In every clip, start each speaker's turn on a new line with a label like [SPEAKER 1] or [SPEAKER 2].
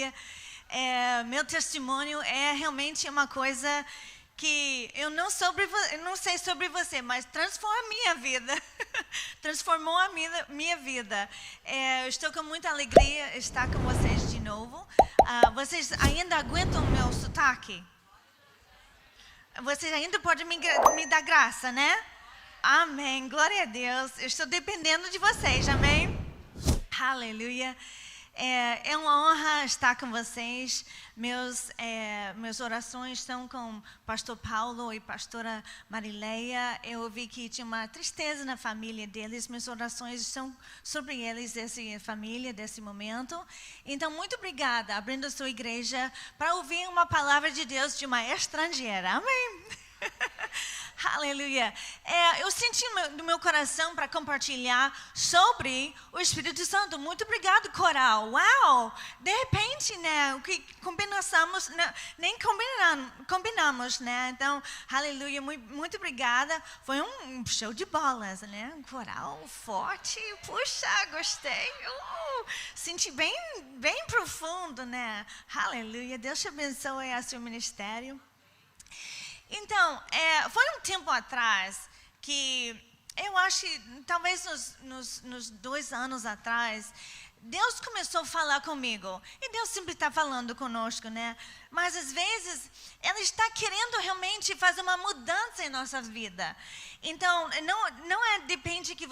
[SPEAKER 1] aleluia. Meu testemunho é realmente uma coisa que eu não sei sobre você, mas transformou a minha vida. Transformou a minha vida. Eu estou com muita alegria de estar com vocês de novo. Vocês ainda aguentam o meu sotaque? Vocês ainda podem me dar graça, né? Amém. Glória a Deus. Eu estou dependendo de vocês, amém? Aleluia. É uma honra estar com vocês. Meus orações estão com o pastor Paulo e pastora Marileia. Eu ouvi que tinha uma tristeza na família deles. Minhas orações estão sobre eles, dessa família, desse momento. Então, muito obrigada, abrindo a sua igreja para ouvir uma palavra de Deus de uma estrangeira. Amém. Aleluia. Eu senti no meu coração para compartilhar sobre o Espírito Santo. Muito obrigado, coral. Uau! De repente, né? O que combinamos, nem combinamos, né? Então, aleluia. Muito obrigada. Foi um show de bolas, né? Um coral forte. Puxa, gostei. Senti bem profundo, né? Aleluia. Deus te abençoe a seu ministério. Então, foi um tempo atrás que eu acho que talvez nos 2 anos atrás, Deus começou a falar comigo. E Deus sempre está falando conosco, né? Mas às vezes, Ele está querendo realmente fazer uma mudança em nossa vida. Então, não depende que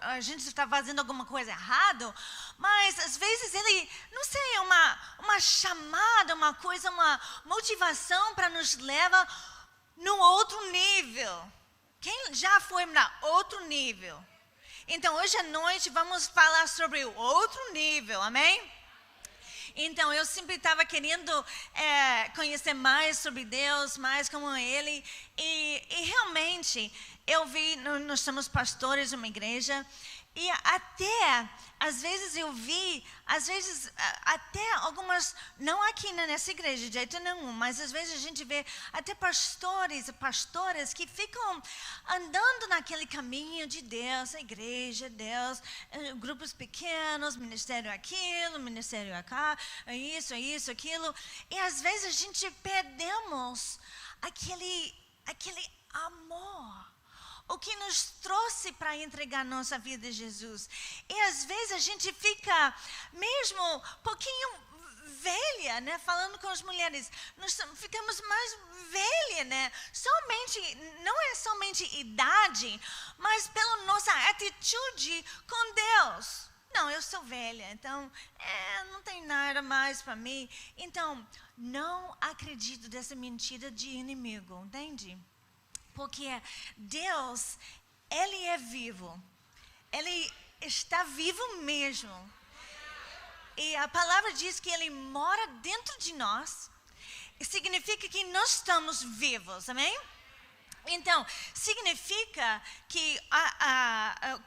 [SPEAKER 1] a gente está fazendo alguma coisa errada, mas às vezes Ele, não sei, uma chamada, uma coisa, uma motivação para nos levar num outro nível. Quem já foi para outro nível? Então, hoje à noite vamos falar sobre o outro nível, amém? Então, eu sempre estava querendo conhecer mais sobre Deus, mais como Ele. E realmente, eu vi, nós somos pastores de uma igreja. E até, às vezes eu vi, até algumas, não aqui nessa igreja, de jeito nenhum, mas às vezes a gente vê até pastores e pastoras que ficam andando naquele caminho de Deus, a igreja, Deus, grupos pequenos, ministério aquilo, ministério acá, isso, aquilo. E às vezes a gente perdemos aquele amor. O que nos trouxe para entregar nossa vida a Jesus. E às vezes a gente fica mesmo um pouquinho velha, né? Falando com as mulheres, nós ficamos mais velha, né? Não é somente idade, mas pela nossa atitude com Deus. Não, eu sou velha, então não tem nada mais para mim. Então, não acredito dessa mentira de inimigo, entende? Porque Deus, Ele é vivo. Ele está vivo mesmo. E a palavra diz que Ele mora dentro de nós. Significa que nós estamos vivos, amém? Então, significa que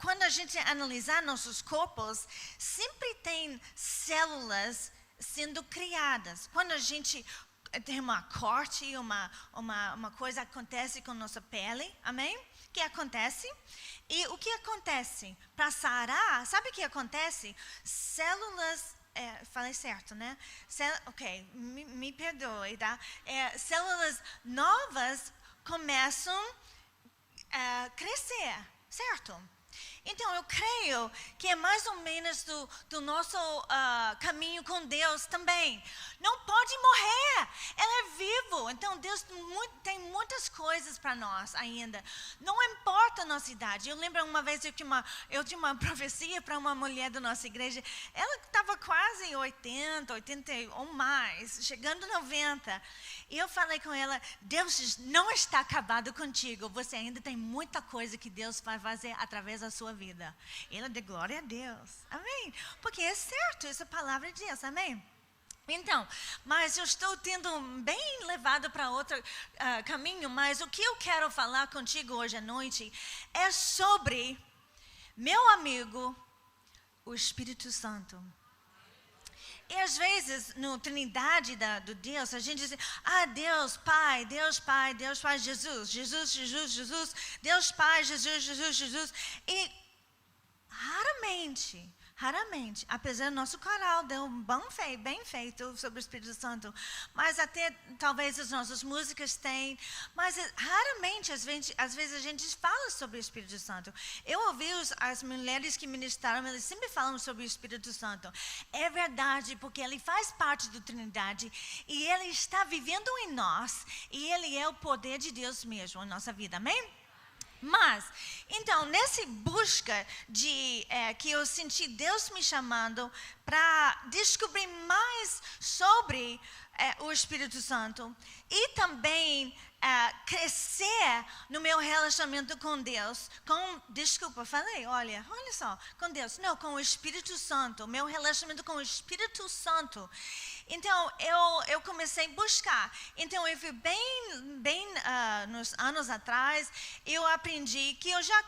[SPEAKER 1] quando a gente analisar nossos corpos, sempre tem células sendo criadas. Quando a gente tem uma corte, uma coisa acontece com nossa pele, amém? O que acontece? E o que acontece? Para sarar, sabe o que acontece? Células, falei certo, né? Ok, me perdoe, tá? Células novas começam a crescer, certo? Então, eu creio que é mais ou menos do nosso caminho com Deus também. Não pode morrer, Ele é vivo. Então, Deus tem muitas coisas para nós ainda. Não importa a nossa idade. Eu lembro uma vez eu tinha uma profecia para uma mulher da nossa igreja. Ela estava quase 80 ou mais, chegando 90. E eu falei com ela, Deus não está acabado contigo. Você ainda tem muita coisa que Deus vai fazer através da sua vida. Ela deu glória a Deus. Amém? Porque é certo, essa palavra de Deus. Amém? Então, mas eu estou tendo bem levado para outro caminho. Mas o que eu quero falar contigo hoje à noite é sobre meu amigo, o Espírito Santo. E às vezes, no Trindade do Deus, a gente diz, Deus Pai, Deus Pai, Deus Pai, Jesus, Jesus, Jesus, Jesus, Deus Pai, Jesus, Jesus, Jesus. E Raramente, apesar do nosso coral deu um bem feito sobre o Espírito Santo, mas até talvez as nossas músicas têm, mas raramente, às vezes a gente fala sobre o Espírito Santo. Eu ouvi as mulheres que ministraram, elas sempre falam sobre o Espírito Santo. É verdade, porque ele faz parte da Trindade e ele está vivendo em nós e ele é o poder de Deus mesmo em nossa vida, amém? Mas, então, nessa busca que eu senti Deus me chamando para descobrir mais sobre o Espírito Santo e também crescer no meu relacionamento com Deus, olha só, com Deus, não, com o Espírito Santo, meu relacionamento com o Espírito Santo. Então, eu comecei a buscar. Então, eu fui nos anos atrás, eu aprendi que eu já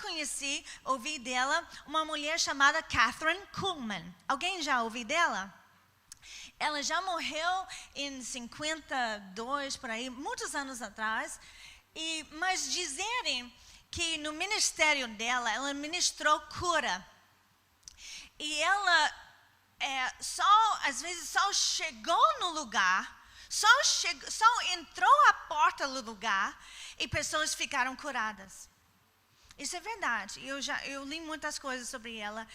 [SPEAKER 1] ouvi dela, uma mulher chamada Kathryn Kuhlman. Alguém já ouviu dela? Ela já morreu em 52, por aí, muitos anos atrás. Mas dizerem que no ministério dela, ela ministrou cura. E ela às vezes só chegou no lugar, só entrou à porta do lugar e pessoas ficaram curadas. Isso é verdade. Eu li muitas coisas sobre ela.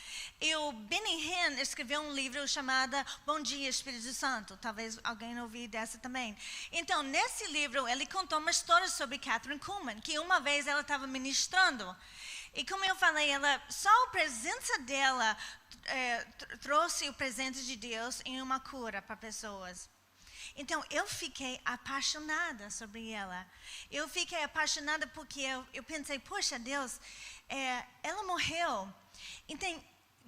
[SPEAKER 1] E o Benny Hinn escreveu um livro chamado Bom Dia, Espírito Santo. Talvez alguém ouviu dessa também. Então, nesse livro, ele contou uma história sobre Kathryn Kuhlman, que uma vez ela estava ministrando. E como eu falei, só a presença dela trouxe o presente de Deus em uma cura para pessoas. Então, eu fiquei apaixonada sobre ela. Eu fiquei apaixonada porque eu pensei, poxa, Deus, ela morreu. Então,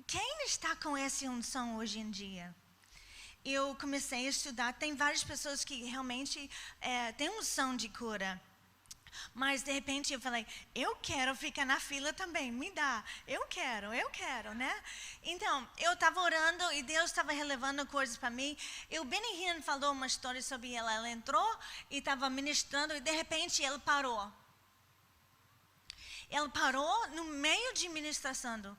[SPEAKER 1] quem está com essa unção hoje em dia? Eu comecei a estudar. Tem várias pessoas que realmente têm unção de cura. Mas, de repente, eu falei, eu quero ficar na fila também, me dá. Eu quero, né? Então, eu estava orando e Deus estava relevando coisas para mim. E o Benny Hinn falou uma história sobre ela. Ela entrou e estava ministrando e, de repente, ela parou. Ela parou no meio de ministração.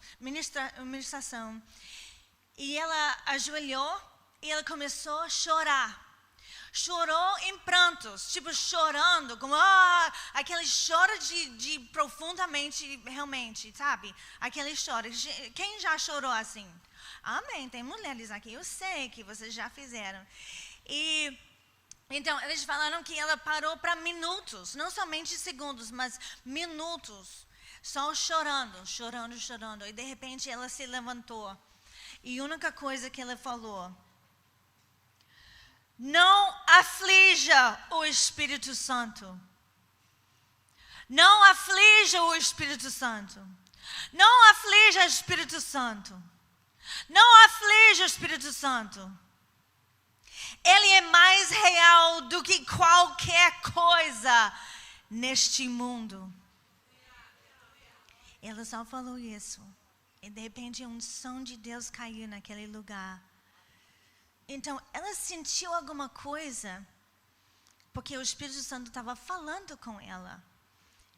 [SPEAKER 1] E ela ajoelhou e ela começou a chorar. Chorou em prantos, tipo chorando, como aquele choro de profundamente, realmente, sabe? Aquele choro. Quem já chorou assim? Amém, tem mulheres aqui, eu sei que vocês já fizeram. E então, eles falaram que ela parou para minutos, não somente segundos, mas minutos, só chorando. E de repente ela se levantou. E a única coisa que ela falou: não aflija o Espírito Santo. Não aflija o Espírito Santo. Não aflija o Espírito Santo. Não aflija o Espírito Santo. Ele é mais real do que qualquer coisa neste mundo. Ela só falou isso. E de repente a unção de Deus caiu naquele lugar. Então, ela sentiu alguma coisa, porque o Espírito Santo estava falando com ela.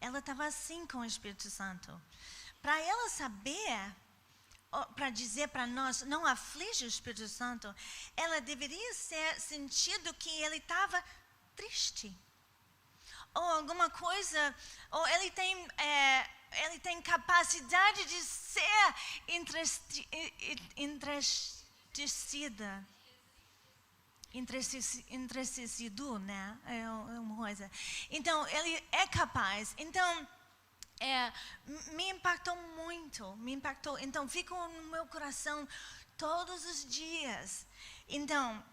[SPEAKER 1] Ela estava assim com o Espírito Santo. Para ela saber, para dizer para nós, não aflige o Espírito Santo, ela deveria ser sentido que ele estava triste. Ou alguma coisa, ou ele tem capacidade de ser entristecida. Entristecido, né? É uma coisa. Então, ele é capaz. Então, me impactou muito. Então, ficou no meu coração todos os dias. Então,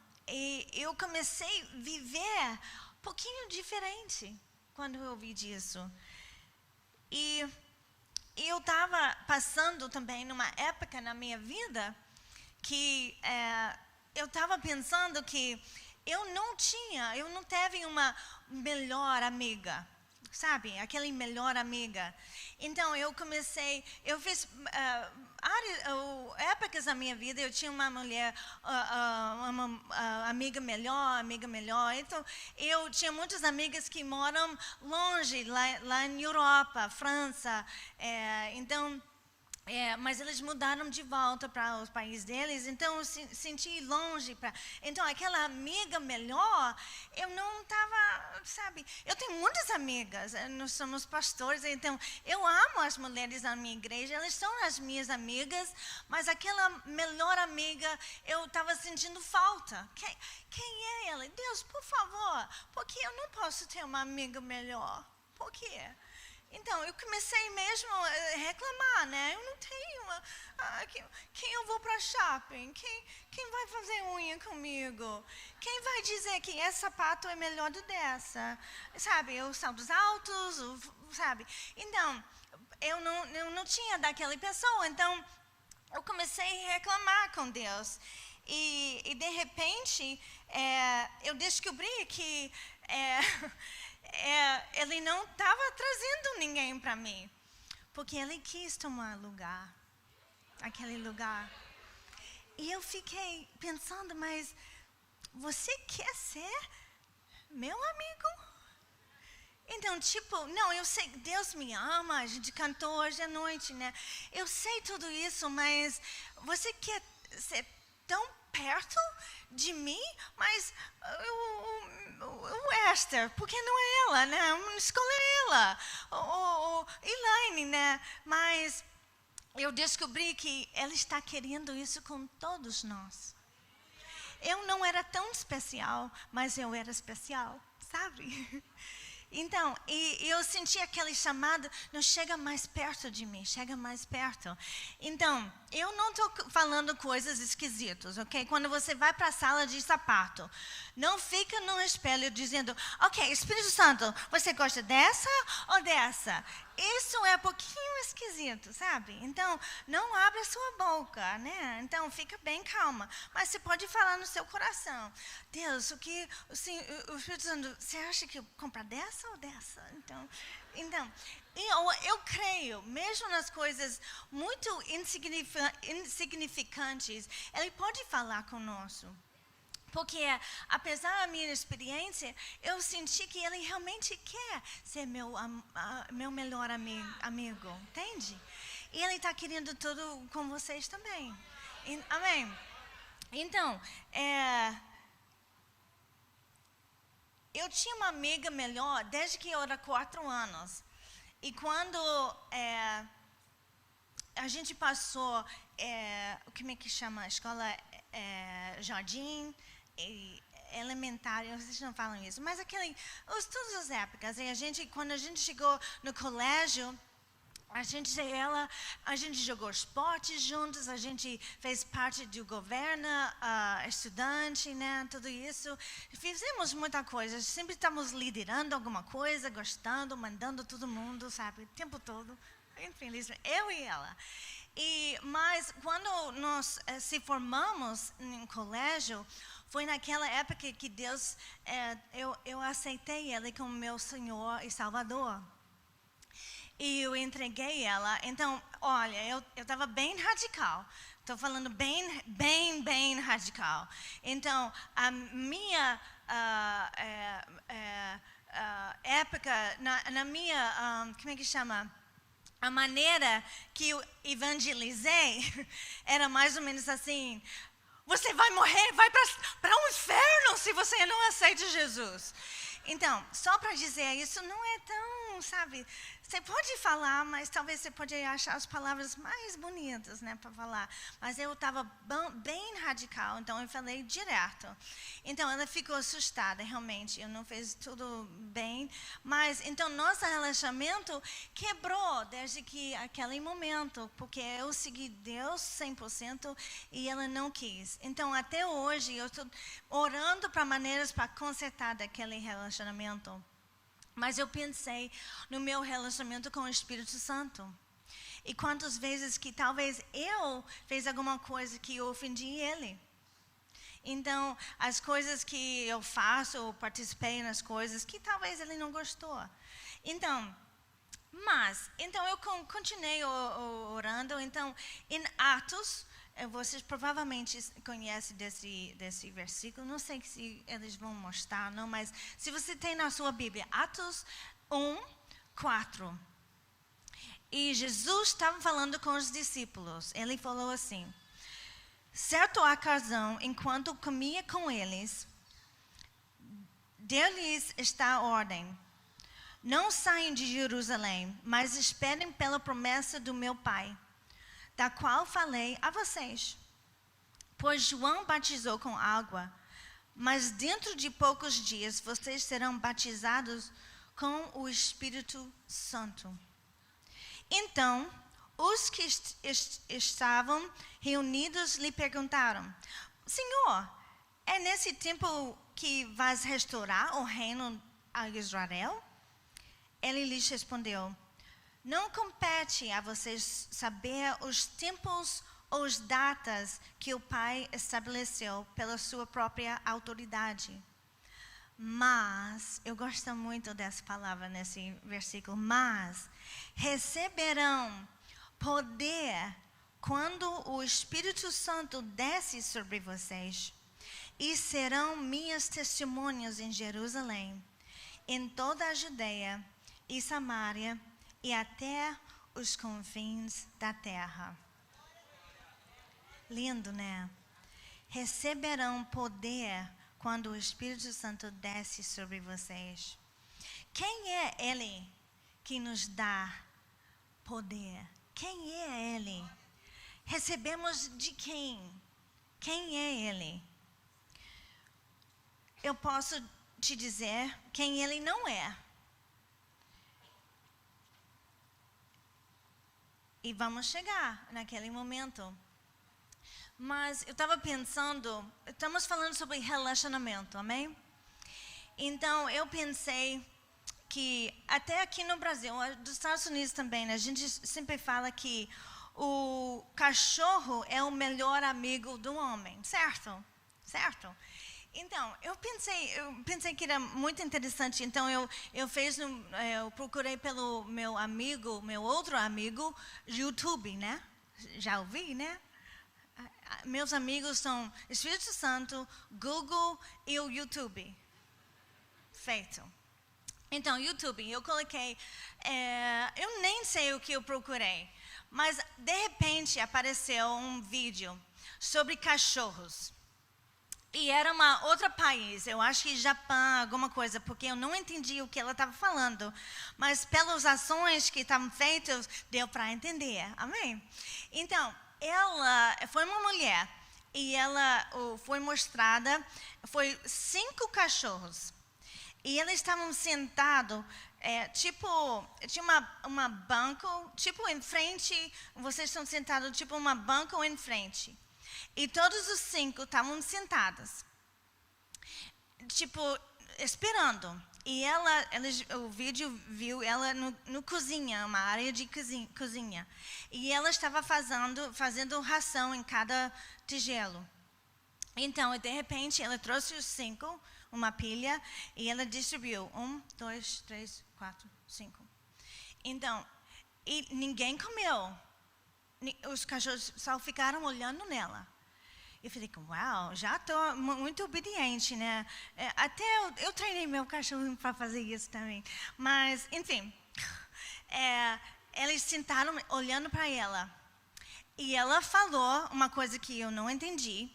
[SPEAKER 1] eu comecei a viver um pouquinho diferente quando eu ouvi disso. E eu estava passando também numa época na minha vida que eu estava pensando que eu não teve uma melhor amiga, sabe? Aquela melhor amiga. Então, eu fiz épocas da minha vida, eu tinha uma mulher, uma amiga melhor. Então, eu tinha muitas amigas que moram longe, lá em Europa, França. Então, mas eles mudaram de volta para os países deles, então eu senti longe. Então, aquela amiga melhor, eu não estava, sabe? Eu tenho muitas amigas, nós somos pastores, então eu amo as mulheres da minha igreja, elas são as minhas amigas, mas aquela melhor amiga, eu estava sentindo falta. Quem é ela? Deus, por favor, porque eu não posso ter uma amiga melhor. Por quê? Então, eu comecei mesmo a reclamar, né? Eu não tenho... quem eu vou para shopping? Quem vai fazer unha comigo? Quem vai dizer que esse sapato é melhor do dessa? Sabe, os saltos altos, sabe? Então, eu não tinha daquela pessoa. Então, eu comecei a reclamar com Deus. E de repente, eu descobri que... ele não estava trazendo ninguém para mim, porque ele quis tomar lugar, aquele lugar. E eu fiquei pensando, mas você quer ser meu amigo? Então, não, eu sei que Deus me ama, a gente cantou hoje à noite, né? Eu sei tudo isso, mas você quer ser tão perto de mim, mas o Esther, porque não é ela, né? Escolha ela, o Elaine, né? Mas eu descobri que ela está querendo isso com todos nós. Eu não era tão especial, mas eu era especial, sabe? Então, e eu senti aquele chamado, não chega mais perto de mim, chega mais perto. Então, eu não estou falando coisas esquisitas, ok? Quando você vai para a sala de sapato, não fica no espelho dizendo, ok, Espírito Santo, você gosta dessa ou dessa? Isso é um pouquinho esquisito, sabe? Então, não abre a sua boca, né? Então, fica bem calma. Mas você pode falar no seu coração. Deus, o Espírito Santo, você acha que eu compro dessa ou dessa? Então eu creio, mesmo nas coisas muito insignificantes, Ele pode falar conosco. Porque, apesar da minha experiência, eu senti que Ele realmente quer ser meu melhor amigo, entende? E Ele está querendo tudo com vocês também. Amém? Então, eu tinha uma amiga melhor desde que eu era 4 anos. E quando a gente passou, como é que chama? A escola jardim e elementar, vocês não falam isso, mas todas as épocas. E quando a gente chegou no colégio, a gente jogou esportes juntos, a gente fez parte do governo, estudante, né, tudo isso. Fizemos muita coisa, sempre estamos liderando alguma coisa, gostando, mandando todo mundo, sabe, o tempo todo. Infelizmente, eu e ela. Mas quando nós se formamos em colégio, foi naquela época que Deus, eu aceitei Ele como meu Senhor e Salvador. E eu entreguei ela. Então, olha, eu estava bem radical. Estou falando bem radical. Então, a minha época, na minha, como é que chama? A maneira que eu evangelizei era mais ou menos assim: você vai morrer, vai para um inferno se você não aceita Jesus. Então, só para dizer, isso não é tão, sabe, você pode falar, mas talvez você pode achar as palavras mais bonitas, né, para falar. Mas eu estava bem radical, então eu falei direto. Então, ela ficou assustada, realmente, eu não fiz tudo bem. Mas, então, nosso relacionamento quebrou desde aquele momento, porque eu segui Deus 100% e ela não quis. Então, até hoje, eu estou orando para maneiras para consertar daquele relacionamento. Mas eu pensei no meu relacionamento com o Espírito Santo. E quantas vezes que talvez eu fiz alguma coisa que eu ofendi ele. Então, as coisas que eu faço, eu participei nas coisas que talvez ele não gostou. Então eu continuei orando. Então, em Atos, vocês provavelmente conhecem desse versículo. Não sei se eles vão mostrar, não, mas se você tem na sua Bíblia, Atos 1:4. E Jesus estava falando com os discípulos. Ele falou assim: certa ocasião, enquanto comia com eles, deu-lhes esta ordem: não saiam de Jerusalém, mas esperem pela promessa do meu Pai, da qual falei a vocês. Pois João batizou com água, mas dentro de poucos dias vocês serão batizados com o Espírito Santo. Então, os que estavam reunidos lhe perguntaram: Senhor, é nesse tempo que vais restaurar o reino a Israel? Ele lhes respondeu: não compete a vocês saber os tempos ou as datas que o Pai estabeleceu pela sua própria autoridade. Mas, eu gosto muito dessa palavra nesse versículo, mas receberão poder quando o Espírito Santo desce sobre vocês, e serão minhas testemunhas em Jerusalém, em toda a Judeia e Samaria e até os confins da terra. Lindo, né? Receberão poder quando o Espírito Santo desce sobre vocês. Quem é Ele que nos dá poder? Quem é Ele? Recebemos de quem? Quem é Ele? Eu posso te dizer quem Ele não é. E vamos chegar naquele momento. Mas eu estava pensando, estamos falando sobre relacionamento, amém? Então eu pensei que até aqui no Brasil, dos Estados Unidos também, né, a gente sempre fala que o cachorro é o melhor amigo do homem, certo? Certo? Então, eu pensei que era muito interessante. Então, eu procurei pelo meu outro amigo, YouTube, né? Já ouvi, né? Meus amigos são Espírito Santo, Google e o YouTube. Feito. Então, YouTube, eu coloquei, eu nem sei o que eu procurei, mas de repente apareceu um vídeo sobre cachorros. E era uma outro país, eu acho que Japão, alguma coisa, porque eu não entendi o que ela estava falando. Mas pelas ações que estavam feitas, deu para entender. Amém? Então, ela foi uma mulher e ela foi mostrada, foi 5 cachorros. E eles estavam sentados, tinha uma banco, tipo em frente, vocês estão sentados, tipo uma banco em frente. E todos os 5 estavam sentados, tipo, esperando. E o vídeo viu ela no cozinha, uma área de cozinha. E ela estava fazendo ração em cada tigelo. Então, de repente, ela trouxe os 5, uma pilha, e ela distribuiu. 1, 2, 3, 4, 5. Então, e ninguém comeu. Os cachorros só ficaram olhando nela. Eu falei, uau, já estou muito obediente, né? Até eu treinei meu cachorro para fazer isso também. Mas, enfim, eles sentaram olhando para ela. E ela falou uma coisa que eu não entendi,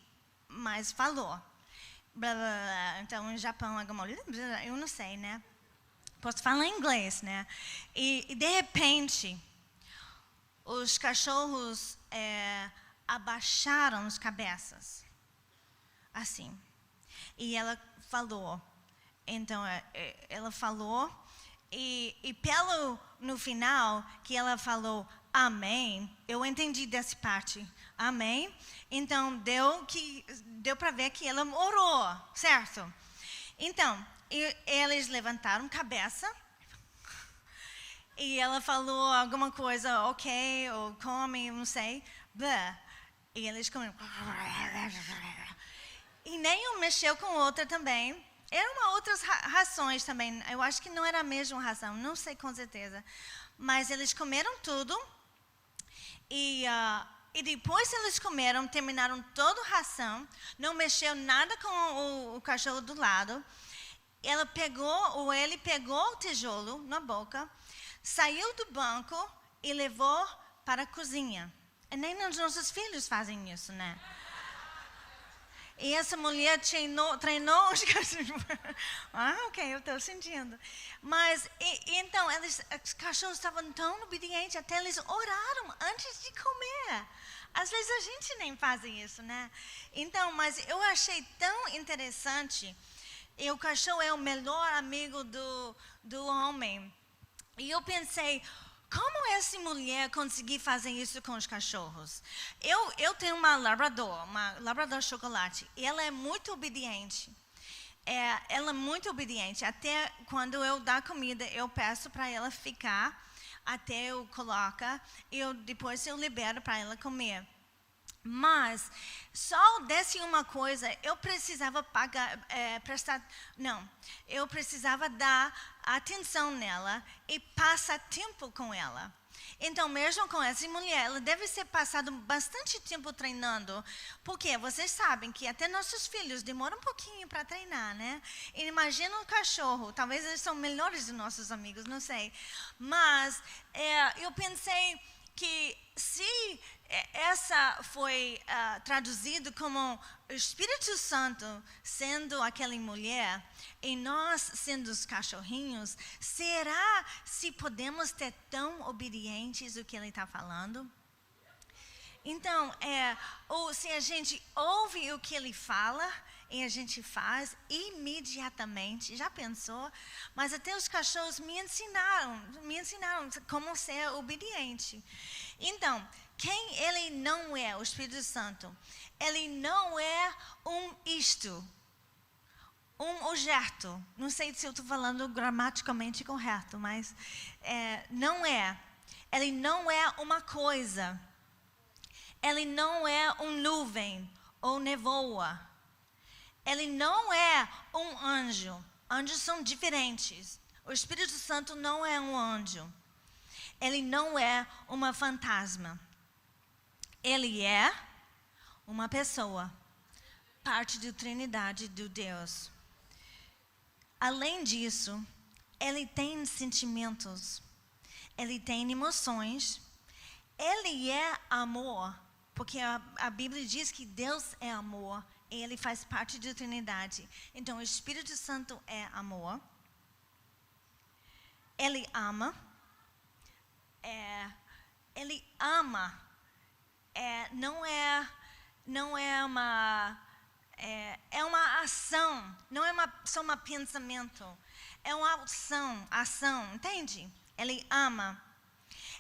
[SPEAKER 1] mas falou. Blá, blá, blá. Então, em Japão, eu não sei, né? Posso falar em inglês, né? E de repente, os cachorros abaixaram as cabeças, assim. E ela falou. Então, ela falou, e no final, que ela falou, amém, eu entendi dessa parte, amém. Então, deu para ver que ela orou, certo? Então, eles levantaram a cabeça, e ela falou alguma coisa, ok, ou come, não sei, blá. E eles comeram. E nenhum mexeu com outra também. Eram outras rações também. Eu acho que não era a mesma ração, não sei com certeza. Mas eles comeram tudo. E depois eles comeram, terminaram toda a ração. Não mexeu nada com o cachorro do lado. Ele pegou o tijolo na boca, saiu do banco e levou para a cozinha. E nem os nossos filhos fazem isso, né? E essa mulher treinou os cachorros. Ok, eu estou sentindo. Mas, então, os cachorros estavam tão obedientes, até eles oraram antes de comer. Às vezes a gente nem faz isso, né? Então, mas eu achei tão interessante. E o cachorro é o melhor amigo do homem. E eu pensei, como essa mulher conseguiu fazer isso com os cachorros? Eu tenho uma Labrador chocolate. Ela é muito obediente. Ela é muito obediente. Até quando eu dou comida, eu peço para ela ficar até eu coloco e depois eu libero para ela comer. Mas só desse uma coisa, eu precisava eu precisava dar atenção nela e passar tempo com ela. Então, mesmo com essa mulher, ela deve ser passado bastante tempo treinando, porque vocês sabem que até nossos filhos demoram um pouquinho para treinar, né? E imagina um cachorro, talvez eles são melhores dos nossos amigos, não sei. Mas eu pensei que se essa foi traduzido como o Espírito Santo sendo aquela mulher e nós sendo os cachorrinhos, será se podemos ser tão obedientes ao que ele está falando? Então, ou se a gente ouve o que ele fala e a gente faz imediatamente, já pensou? Mas até os cachorros me ensinaram como ser obediente. Então, quem ele não é, o Espírito Santo, ele não é um objeto. Não sei se eu estou falando gramaticalmente correto, mas não é. Ele não é uma coisa. Ele não é nuvem ou nevoa. Ele não é um anjo. Anjos são diferentes. O Espírito Santo não é um anjo. Ele não é uma fantasma. Ele é uma pessoa, parte da Trindade de Deus. Além disso, ele tem sentimentos, ele tem emoções, ele é amor, porque a Bíblia diz que Deus é amor e ele faz parte da Trindade. Então, o Espírito Santo é amor, ele ama, não é uma ação, não é só um pensamento, é uma ação, entende? Ele ama.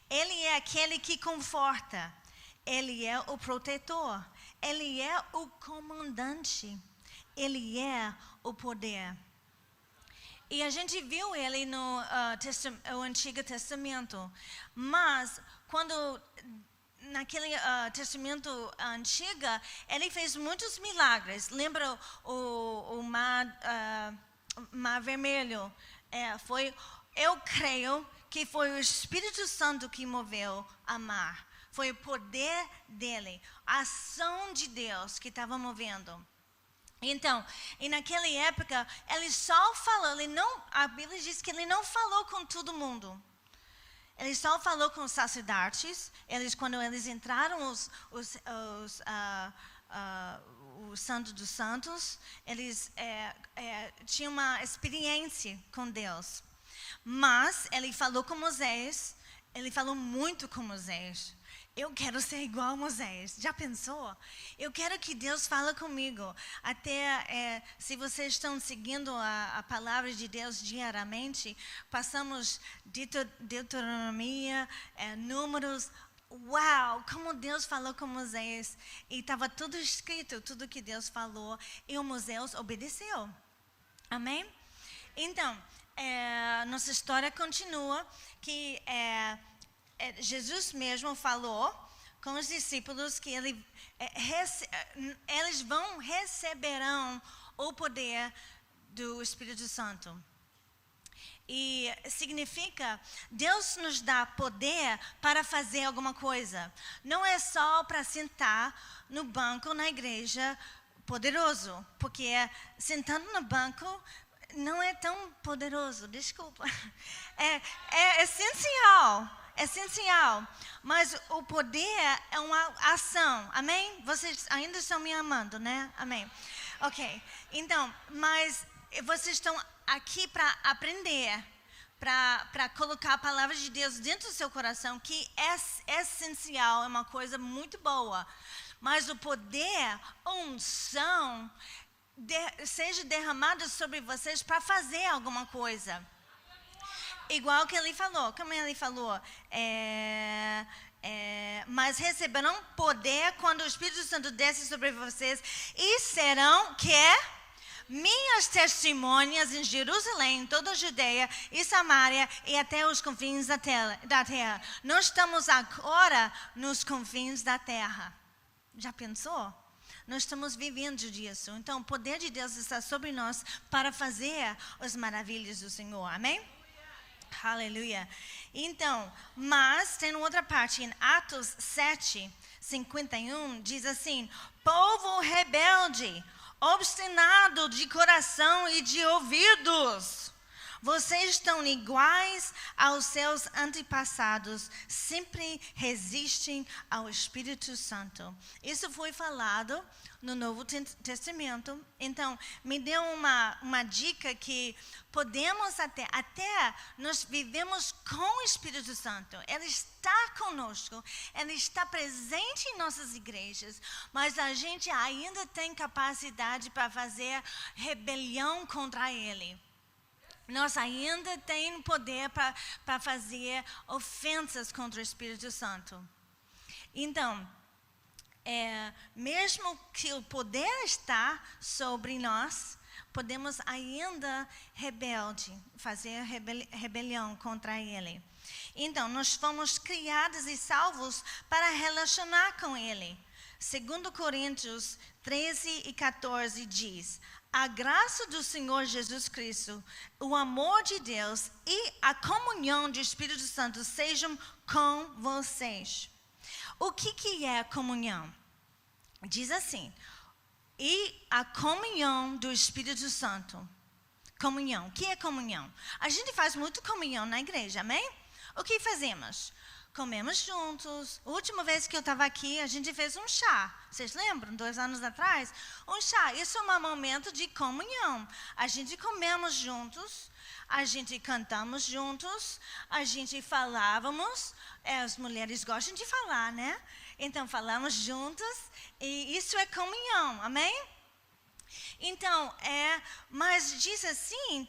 [SPEAKER 1] Ele é aquele que conforta. Ele é o protetor. Ele é o comandante. Ele é o poder. E a gente viu ele no Antigo Testamento. Mas, quando naquele Testamento antigo, ele fez muitos milagres. Lembra o Mar Vermelho? Eu creio que foi o Espírito Santo que moveu a mar. Foi o poder dele, a ação de Deus que estava movendo. Então, e naquela época, ele só falou, a Bíblia diz que ele não falou com todo mundo. Ele só falou com os sacerdotes. Quando eles entraram, o Santo dos Santos, eles tinham uma experiência com Deus. Mas ele falou com Moisés, ele falou muito com Moisés. Eu quero ser igual a Moisés. Já pensou? Eu quero que Deus fale comigo. Até se vocês estão seguindo a palavra de Deus diariamente, passamos Deuteronomia, Números. Uau, como Deus falou com Moisés. E estava tudo escrito, tudo que Deus falou. E o Moisés obedeceu. Amém? Então, nossa história continua que Jesus mesmo falou com os discípulos que eles receberão o poder do Espírito Santo. E significa, Deus nos dá poder para fazer alguma coisa. Não é só para sentar no banco na igreja poderoso, porque sentando no banco não é tão poderoso, desculpa. É essencial. essencial. Mas o poder é uma ação. Amém? Vocês ainda estão me amando, né? Amém. Ok. Então, mas vocês estão aqui para aprender, para colocar a palavra de Deus dentro do seu coração, que é essencial, é uma coisa muito boa. Mas o poder, unção, seja derramado sobre vocês para fazer alguma coisa. Igual que ele falou, como ele falou, mas receberão poder quando o Espírito Santo desce sobre vocês e serão minhas testemunhas em Jerusalém, em toda a Judeia e Samaria e até os confins da terra. Nós estamos agora nos confins da terra. Já pensou? Nós estamos vivendo disso. Então, o poder de Deus está sobre nós para fazer as maravilhas do Senhor. Amém? Aleluia. Então, mas tem outra parte. Em Atos 7:51, diz assim: povo rebelde, obstinado de coração e de ouvidos, vocês estão iguais aos seus antepassados, sempre resistem ao Espírito Santo. Isso foi falado no Novo Testamento. Então, me deu uma dica que podemos até nós vivemos com o Espírito Santo. Ele está conosco, ele está presente em nossas igrejas, mas a gente ainda tem capacidade para fazer rebelião contra ele. Nós ainda temos poder para fazer ofensas contra o Espírito Santo. Então, mesmo que o poder está sobre nós, podemos ainda fazer rebelião contra ele. Então, nós fomos criados e salvos para relacionar com ele. 2 Coríntios 13:14 diz: a graça do Senhor Jesus Cristo, o amor de Deus e a comunhão do Espírito Santo sejam com vocês. O que é comunhão? Diz assim: e a comunhão do Espírito Santo. Comunhão. O que é comunhão? A gente faz muito comunhão na igreja, amém? O que fazemos? Comemos juntos. A última vez que eu estava aqui, a gente fez um chá. Vocês lembram? 2 anos atrás? Um chá. Isso é um momento de comunhão. A gente comemos juntos. A gente cantamos juntos. A gente falávamos. As mulheres gostam de falar, né? Então, falamos juntos. E isso é comunhão. Amém? Então, mas diz assim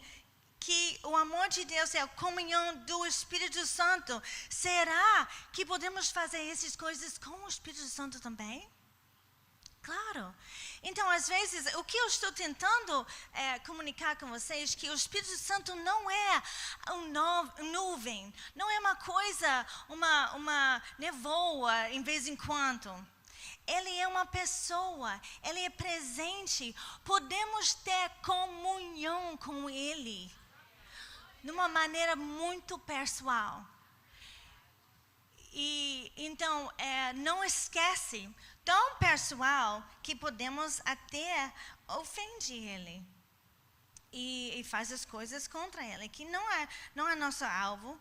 [SPEAKER 1] que o amor de Deus é a comunhão do Espírito Santo. Será que podemos fazer essas coisas com o Espírito Santo também? Claro. Então, às vezes, o que eu estou tentando comunicar com vocês, que o Espírito Santo não é uma nuvem, não é uma coisa, uma nevoa em vez em quando. Ele é uma pessoa, ele é presente. Podemos ter comunhão com ele de uma maneira muito pessoal. E então, não esquece, tão pessoal que podemos até ofender ele. E faz as coisas contra ele, que não é nosso alvo,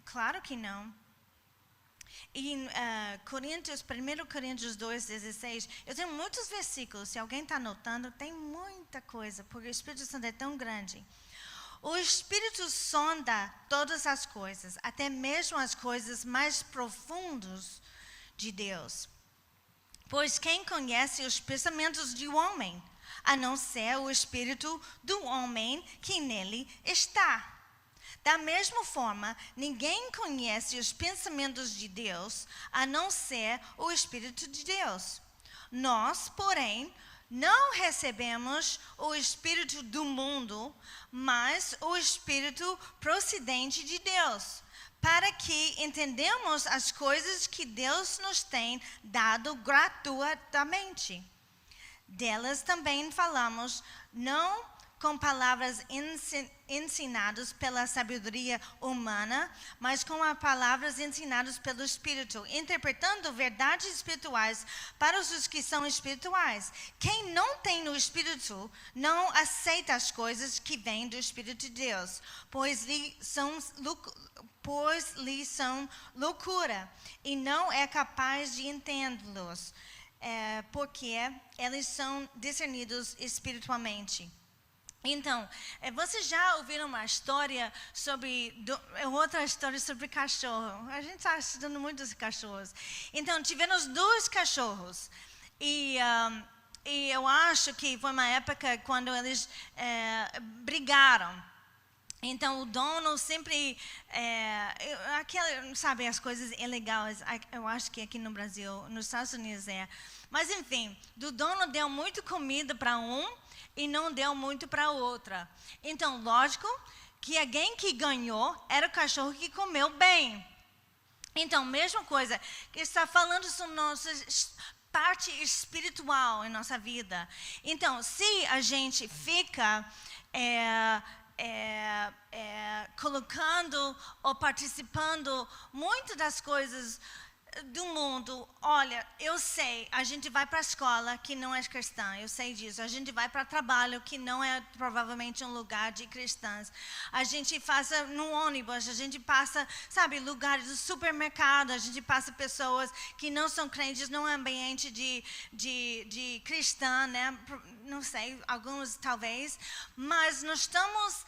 [SPEAKER 1] claro que não. E em 1 Coríntios 2:16, eu tenho muitos versículos, se alguém está anotando, tem muita coisa, porque o Espírito Santo é tão grande. O Espírito sonda todas as coisas, até mesmo as coisas mais profundas de Deus. Pois quem conhece os pensamentos do homem, a não ser o Espírito do homem que nele está? Da mesma forma, ninguém conhece os pensamentos de Deus, a não ser o Espírito de Deus. Nós, porém, não recebemos o Espírito do mundo, mas o Espírito procedente de Deus, para que entendamos as coisas que Deus nos tem dado gratuitamente. Delas também falamos, não com palavras ensinadas pela sabedoria humana, mas com as palavras ensinadas pelo Espírito, interpretando verdades espirituais para os que são espirituais. Quem não tem o Espírito não aceita as coisas que vêm do Espírito de Deus, pois lhe são loucura, e não é capaz de entendê-los, porque eles são discernidos espiritualmente. Então, vocês já ouviram uma história outra história sobre cachorro? A gente está estudando muito os cachorros. Então, tivemos 2 cachorros. E eu acho que foi uma época quando eles brigaram. Então, o dono sempre, sabe, as coisas ilegais, eu acho que aqui no Brasil, nos Estados Unidos Mas, enfim, o dono deu muito comida para um e não deu muito para outra. Então, lógico que alguém que ganhou era o cachorro que comeu bem. Então, mesma coisa, que está falando sobre nossa parte espiritual em nossa vida. Então, se a gente fica colocando ou participando muito das coisas do mundo, olha, eu sei, a gente vai para a escola que não é cristã, eu sei disso, a gente vai para trabalho que não é provavelmente um lugar de cristãs, a gente passa no ônibus, a gente passa, sabe, lugares do supermercado, a gente passa pessoas que não são crentes num ambiente de cristã, né? Não sei, alguns talvez, mas nós estamos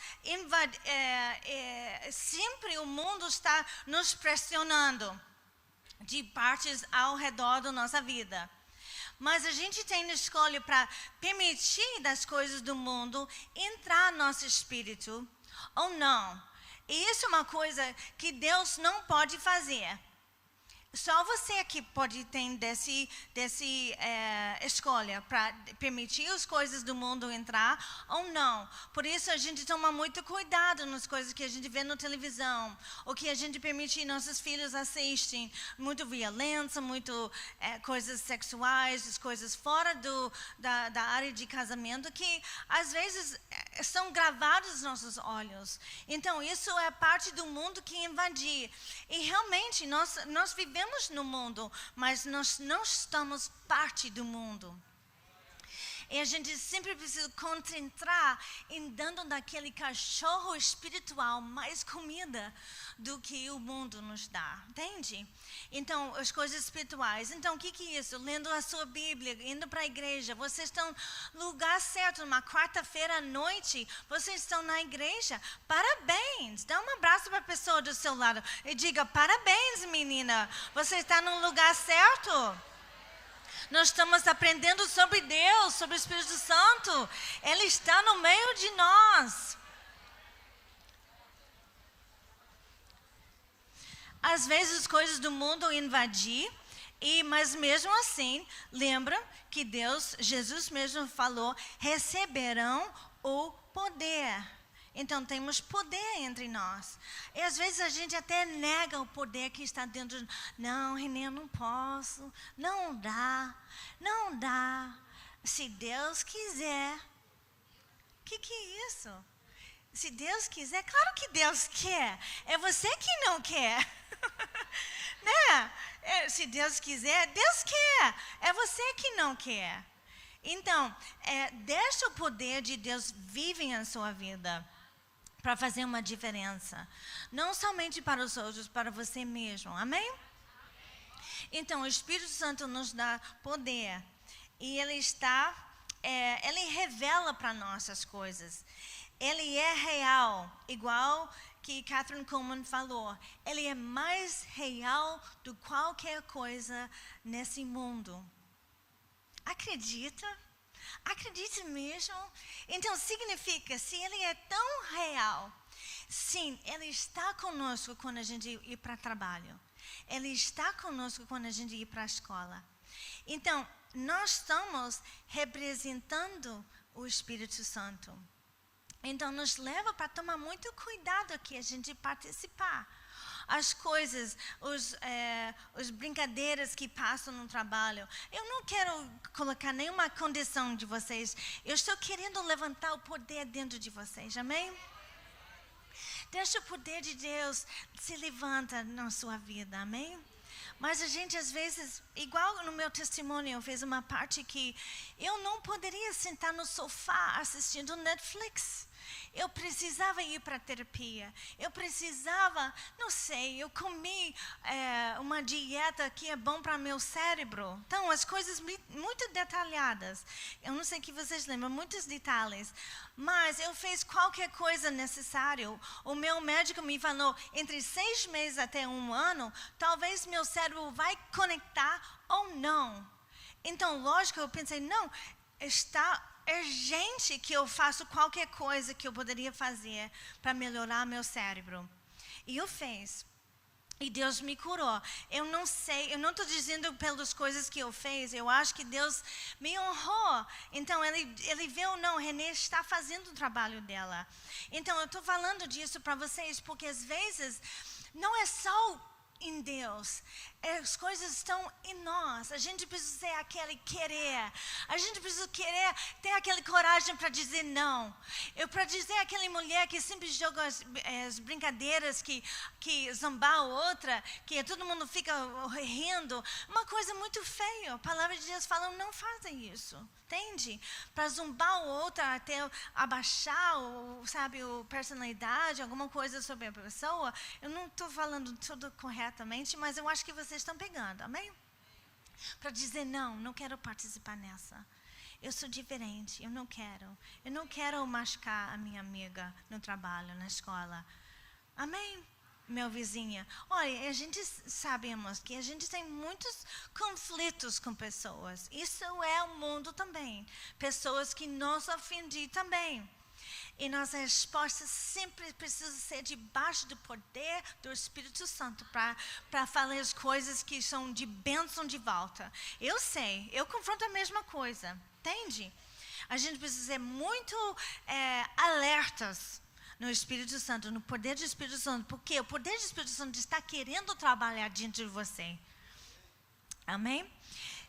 [SPEAKER 1] sempre o mundo está nos pressionando de partes ao redor da nossa vida. Mas a gente tem escolha para permitir das coisas do mundo entrar no nosso espírito ou não. E isso é uma coisa que Deus não pode fazer. Só você aqui pode ter desse escolha para permitir as coisas do mundo entrar ou não. Por isso a gente toma muito cuidado nas coisas que a gente vê na televisão, ou que a gente permite nossos filhos assistem. Muito violência, muito coisas sexuais, as coisas fora da área de casamento, que às vezes são gravadas nos nossos olhos. Então isso é parte do mundo que invadir. E realmente nós vivemos no mundo, mas nós não estamos parte do mundo. E a gente sempre precisa concentrar em dando daquele cachorro espiritual mais comida do que o mundo nos dá, entende? Então, as coisas espirituais. Então, o que é isso? Lendo a sua Bíblia, indo para a igreja. Vocês estão no lugar certo, numa quarta-feira à noite, vocês estão na igreja. Parabéns! Dá um abraço para a pessoa do seu lado e diga, parabéns, menina, você está no lugar certo. Nós estamos aprendendo sobre Deus, sobre o Espírito Santo. Ele está no meio de nós. Às vezes as coisas do mundo invadir, mas mesmo assim, lembra que Jesus mesmo falou, receberão o poder. Então, temos poder entre nós. E às vezes a gente até nega o poder que está dentro. Não, Renê, eu não posso. Não dá. Não dá. Se Deus quiser. O que é isso? Se Deus quiser, claro que Deus quer. É você que não quer. Né? Se Deus quiser, Deus quer. É você que não quer. Então, deixa o poder de Deus viver em sua vida. Para fazer uma diferença. Não somente para os outros, para você mesmo. Amém? Então, o Espírito Santo nos dá poder. E ele revela para nós as coisas. Ele é real, igual que Catherine Kuhlman falou. Ele é mais real do que qualquer coisa nesse mundo. Acredita? Acredite mesmo? Então significa, se ele é tão real, sim, ele está conosco quando a gente ir para trabalho. Ele está conosco quando a gente ir para a escola. Então, nós estamos representando o Espírito Santo. Então, nos leva para tomar muito cuidado aqui, a gente participar. as coisas, os brincadeiras que passam no trabalho. Eu não quero colocar nenhuma condição de vocês. Eu estou querendo levantar o poder dentro de vocês, amém? Deixa o poder de Deus se levanta na sua vida, amém? Mas a gente, às vezes, igual no meu testemunho, eu fiz uma parte que eu não poderia sentar no sofá assistindo Netflix. Eu precisava ir para a terapia. Eu precisava, não sei, eu comi uma dieta que é bom para meu cérebro. Então, as coisas muito detalhadas. Eu não sei que vocês lembram, muitos detalhes. Mas eu fiz qualquer coisa necessária. O meu médico me falou, entre 6 meses até 1 ano, talvez meu cérebro vai conectar ou não. Então, lógico, eu pensei, não, está urgente que eu faça qualquer coisa que eu poderia fazer para melhorar meu cérebro. E eu fiz. E Deus me curou. Eu não sei, eu não estou dizendo pelas coisas que eu fiz, eu acho que Deus me honrou. Então, ele viu, não, Renê está fazendo o trabalho dela. Então, eu estou falando disso para vocês, porque às vezes não é só em Deus, as coisas estão em nós. A gente precisa ter aquele querer, a gente precisa querer ter aquela coragem para dizer não. Para dizer aquela mulher que sempre joga as brincadeiras, que zombar a outra, que todo mundo fica rindo, uma coisa muito feia. A palavra de Deus fala, não fazem isso, entende? Para zombar o outro, até abaixar, sabe, a personalidade, alguma coisa sobre a pessoa. Eu não estou falando tudo corretamente, mas eu acho que vocês estão pegando, amém? Para dizer, não quero participar nessa. Eu sou diferente, eu não quero machucar a minha amiga no trabalho, na escola. Amém? Meu vizinha. Olha, a gente sabemos que a gente tem muitos conflitos com pessoas. Isso é o mundo também. Pessoas que nos ofendem também. E nossa resposta sempre precisa ser debaixo do poder do Espírito Santo para falar as coisas que são de bênção de volta. Eu sei, eu confronto a mesma coisa, entende? A gente precisa ser muito alertas no Espírito Santo, no poder do Espírito Santo, porque o poder do Espírito Santo está querendo trabalhar dentro de você. Amém?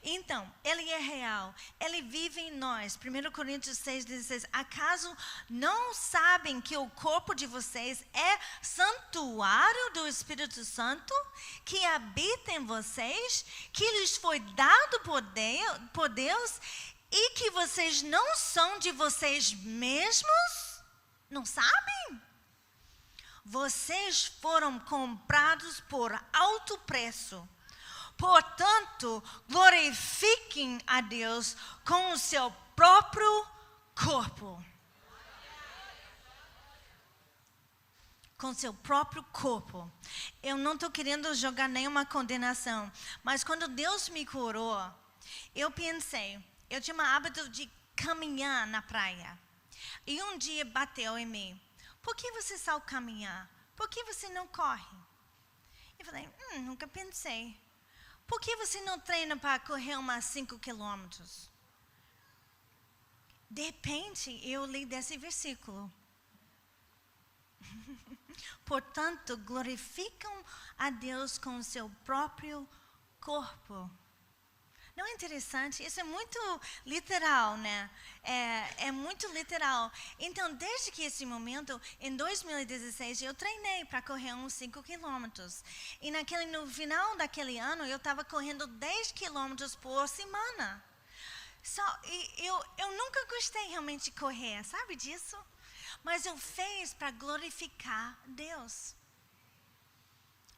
[SPEAKER 1] Então, ele é real, ele vive em nós. 1 Coríntios 6,16. Acaso não sabem que o corpo de vocês é santuário do Espírito Santo, que habita em vocês, que lhes foi dado por Deus, e que vocês não são de vocês mesmos? Não sabem? Vocês foram comprados por alto preço. Portanto, glorifiquem a Deus com o seu próprio corpo. Com seu próprio corpo. Eu não estou querendo jogar nenhuma condenação, mas quando Deus me curou, eu pensei, eu tinha um hábito de caminhar na praia. E um dia bateu em mim. Por que você só caminhar? Por que você não corre? Eu falei, nunca pensei. Por que você não treina para correr umas 5 quilômetros? De repente, eu li desse versículo. Portanto, glorificam a Deus com o seu próprio corpo. Não é interessante? Isso é muito literal, né? É muito literal. Então, desde que esse momento, em 2016, eu treinei para correr uns 5 quilômetros. E no final daquele ano, eu estava correndo 10 quilômetros por semana. Eu nunca gostei realmente de correr, sabe disso? Mas eu fiz para glorificar Deus.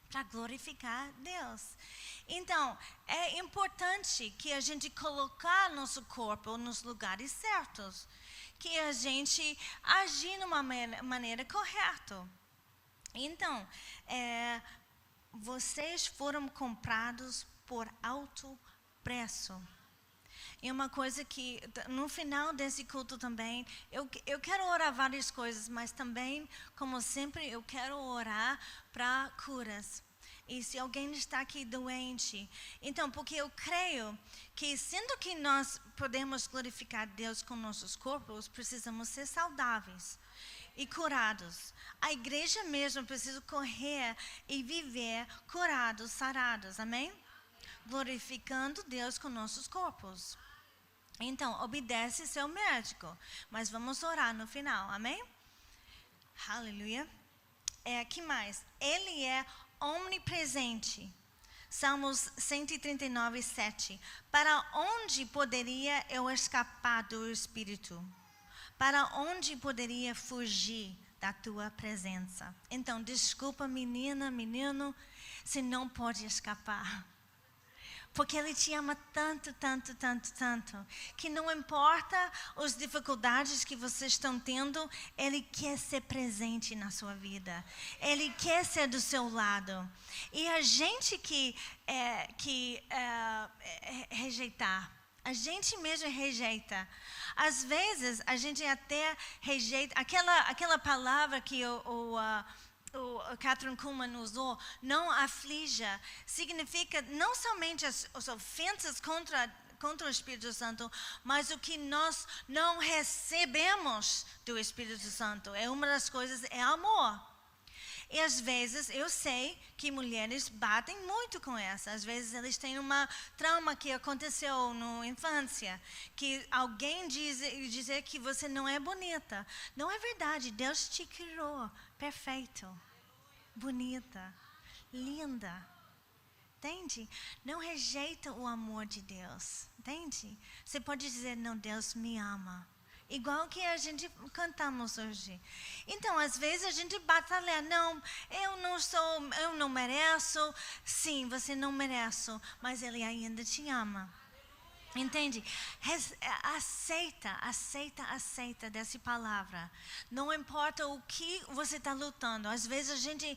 [SPEAKER 1] Para glorificar Deus. Então, é importante que a gente colocar nosso corpo nos lugares certos. Que a gente agir de uma maneira correta. Então, vocês foram comprados por alto preço. E uma coisa que, no final desse culto também, eu quero orar várias coisas, mas também, como sempre, eu quero orar para curas. E se alguém está aqui doente, então, porque eu creio que, sendo que nós podemos glorificar Deus com nossos corpos, precisamos ser saudáveis. e curados. A igreja mesmo precisa correr e viver curados, sarados, amém? Glorificando Deus com nossos corpos. Então, obedece seu médico, mas vamos orar no final, amém? Aleluia. Que mais? Ele é onipresente. Salmos 139, 7. Para onde poderia eu escapar do Espírito? Para onde poderia fugir da tua presença? Então, desculpa, menina, menino, se não pode escapar. Porque Ele te ama tanto, tanto, tanto, tanto, que não importa as dificuldades que vocês estão tendo, Ele quer ser presente na sua vida. Ele quer ser do seu lado. E a gente rejeitar, a gente mesmo rejeita. Às vezes, a gente até rejeita aquela palavra que o Catherine Kuhlman usou, não aflija, significa não somente as ofensas contra o Espírito Santo, mas o que nós não recebemos do Espírito Santo. Uma das coisas é amor. E às vezes eu sei que mulheres batem muito com essa. Às vezes eles têm uma trauma que aconteceu na infância, que alguém dizer que você não é bonita. Não é verdade. Deus te criou perfeito, bonita, linda. Entende? Não rejeita o amor de Deus. Entende? Você pode dizer, não, Deus me ama. Igual que a gente cantamos hoje. Então, às vezes a gente batalha, não, eu não mereço. Sim, você não merece, mas Ele ainda te ama. Entende? Aceita dessa palavra. Não importa o que você está lutando. Às vezes a gente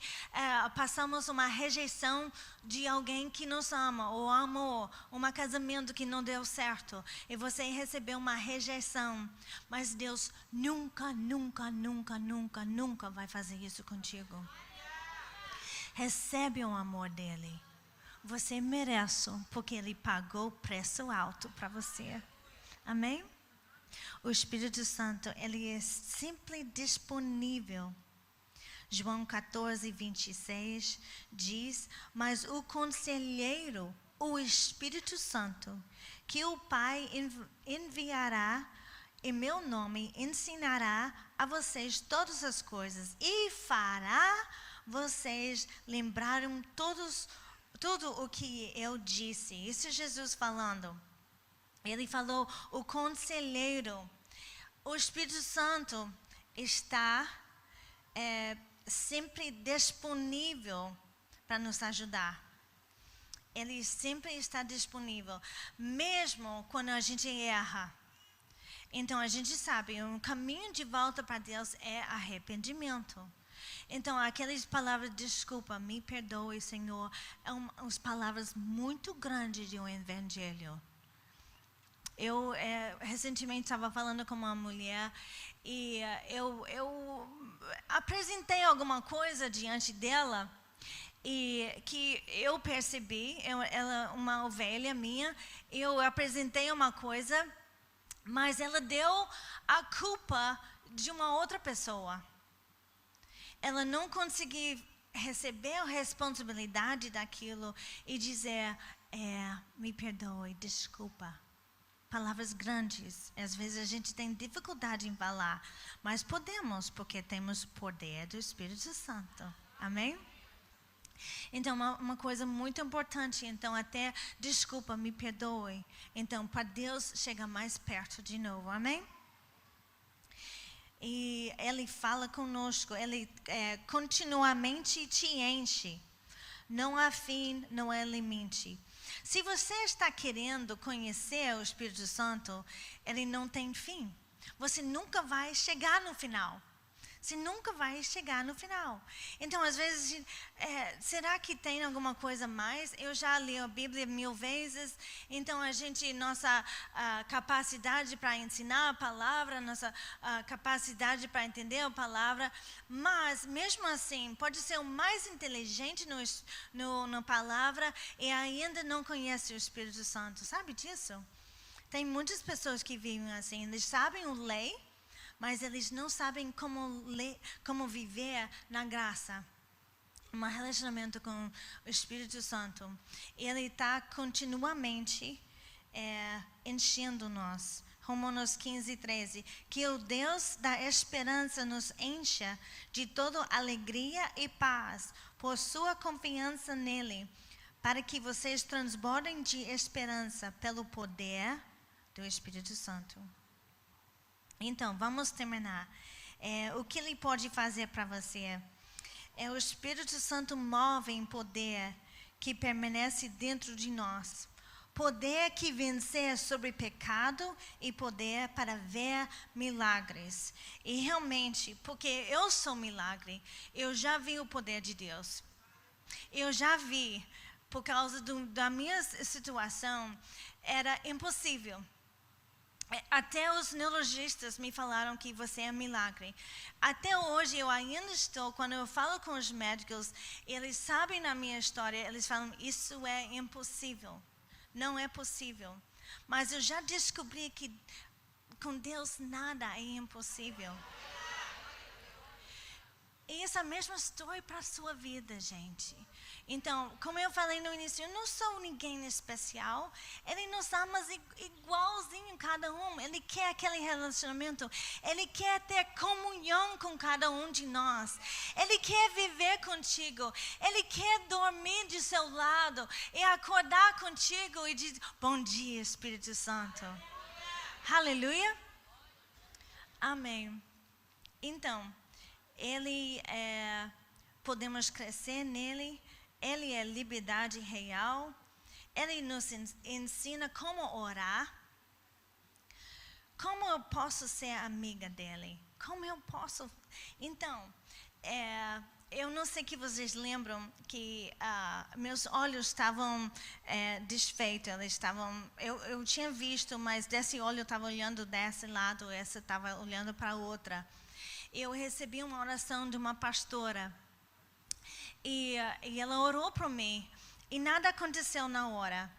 [SPEAKER 1] passamos uma rejeição de alguém que nos ama, ou amor, um casamento que não deu certo. E você recebeu uma rejeição. Mas Deus nunca vai fazer isso contigo. Recebe o amor dele. Você merece, porque Ele pagou preço alto para você. Amém? O Espírito Santo, Ele é sempre disponível. João 14, 26 diz, mas o conselheiro, o Espírito Santo, que o Pai enviará em meu nome, ensinará a vocês todas as coisas e fará vocês lembrarem tudo o que eu disse. Isso é Jesus falando. Ele falou, o conselheiro. O Espírito Santo está sempre disponível para nos ajudar. Ele sempre está disponível, mesmo quando a gente erra. Então a gente sabe, o caminho de volta para Deus é arrependimento. Então, aquelas palavras, desculpa, me perdoe, Senhor, umas palavras muito grandes de um evangelho. Eu recentemente estava falando com uma mulher e eu apresentei alguma coisa diante dela e que eu percebi, ela uma ovelha minha, eu apresentei uma coisa, mas ela deu a culpa de uma outra pessoa. Ela não conseguia receber a responsabilidade daquilo e dizer, me perdoe, desculpa. Palavras grandes. Às vezes a gente tem dificuldade em falar, mas podemos, porque temos o poder do Espírito Santo. Amém? Então, uma coisa muito importante, então, até, desculpa, me perdoe. Então, para Deus chegar mais perto de novo. Amém? E Ele fala conosco, Ele continuamente te enche. Não há fim, não há limite. Se você está querendo conhecer o Espírito Santo, Ele não tem fim. Você nunca vai chegar no final. Você nunca vai chegar no final. Então, às vezes, será que tem alguma coisa mais? Eu já li a Bíblia 1000 vezes. Então, nossa capacidade para ensinar a palavra, nossa capacidade para entender a palavra. Mas, mesmo assim, pode ser o mais inteligente na palavra e ainda não conhece o Espírito Santo. Sabe disso? Tem muitas pessoas que vivem assim. Eles sabem a lei, mas eles não sabem como viver na graça. Um relacionamento com o Espírito Santo. Ele está continuamente enchendo nós. Romanos 15:13. Que o Deus da esperança nos encha de toda alegria e paz por sua confiança nele, para que vocês transbordem de esperança pelo poder do Espírito Santo. Então, vamos terminar. O que ele pode fazer para você? O Espírito Santo move em poder que permanece dentro de nós. Poder que vencer sobre pecado e poder para ver milagres. E realmente, porque eu sou milagre, eu já vi o poder de Deus. Eu já vi, por causa da minha situação, era impossível. Até os neurologistas me falaram que você é milagre. Até hoje eu ainda estou, quando eu falo com os médicos, eles sabem na minha história, eles falam, isso é impossível. Não é possível. Mas eu já descobri que com Deus nada é impossível. E essa mesma história para a sua vida, gente. Então, como eu falei no início, eu não sou ninguém especial. Ele nos ama igualzinho cada um. Ele quer aquele relacionamento. Ele quer ter comunhão com cada um de nós. Ele quer viver contigo. Ele quer dormir de seu lado e acordar contigo e dizer, bom dia, Espírito Santo. Aleluia. Amém. Então, podemos crescer nele. Ele é liberdade real. Ele nos ensina como orar. Como eu posso ser amiga dele? Como eu posso? Então, eu não sei que vocês lembram que meus olhos estavam desfeitos. Eu tinha visto, mas desse olho eu estava olhando desse lado, essa estava olhando para outra. Eu recebi uma oração de uma pastora. E ela orou por mim. E nada aconteceu na hora.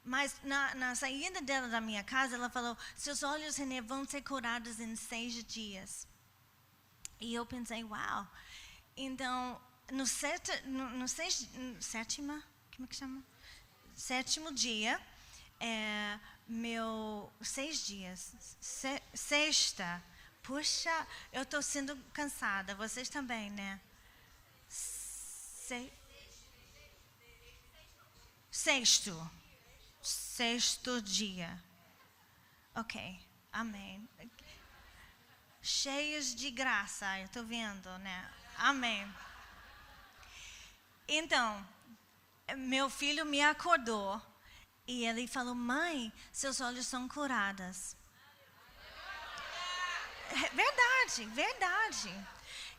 [SPEAKER 1] Mas na saída dela da minha casa, ela falou, seus olhos, Renê, vão ser curados em 6 dias. E eu pensei, uau. Então, sétimo dia, sexta. Puxa, eu estou sendo cansada. Vocês também, né? Sexto dia. Ok, amém. Cheios de graça, eu estou vendo, né? Amém. Então, meu filho me acordou e ele falou, mãe, seus olhos são curados. Verdade.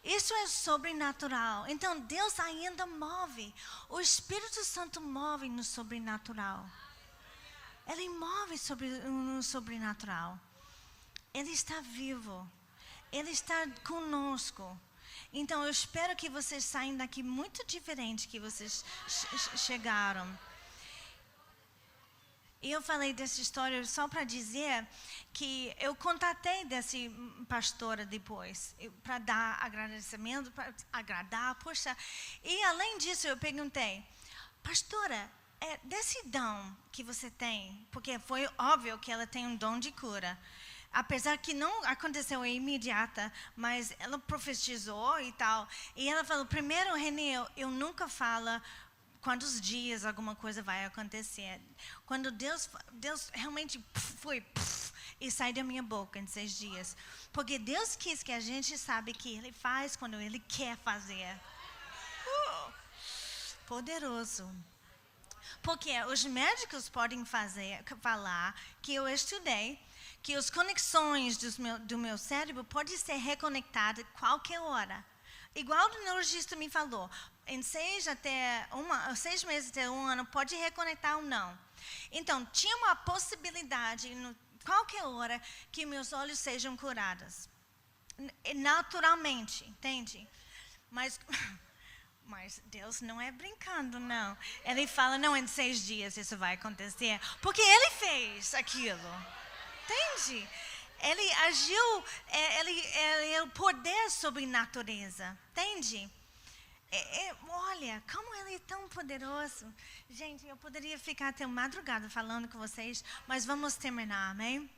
[SPEAKER 1] Isso é sobrenatural. Então, Deus ainda move. O Espírito Santo move no sobrenatural. Ele move no sobrenatural. Ele está vivo. Ele está conosco. Então, eu espero que vocês saiam daqui muito diferente que vocês chegaram. E eu falei dessa história só para dizer que eu contatei dessa pastora depois, para dar agradecimento, para agradar, poxa. E além disso, eu perguntei, pastora, desse dom que você tem, porque foi óbvio que ela tem um dom de cura, apesar que não aconteceu imediata, mas ela profetizou e tal. E ela falou, primeiro, Renê, eu nunca falo quantos dias alguma coisa vai acontecer. Quando Deus realmente foi e sai da minha boca em 6 dias. Porque Deus quis que a gente saiba que Ele faz quando Ele quer fazer. Poderoso. Porque os médicos podem falar que eu estudei, que as conexões do meu cérebro podem ser reconectadas a qualquer hora. Igual o neurologista me falou, em 6 meses até 1 ano, pode reconectar ou não. Então, tinha uma possibilidade, qualquer hora, que meus olhos sejam curados. Naturalmente, entende? Mas Deus não é brincando, não. Ele fala, não, em 6 dias isso vai acontecer. Porque Ele fez aquilo. Entende? Ele agiu, ele é o poder sobre a natureza, entende? Olha, como ele é tão poderoso. Gente, eu poderia ficar até madrugada falando com vocês, mas vamos terminar, amém?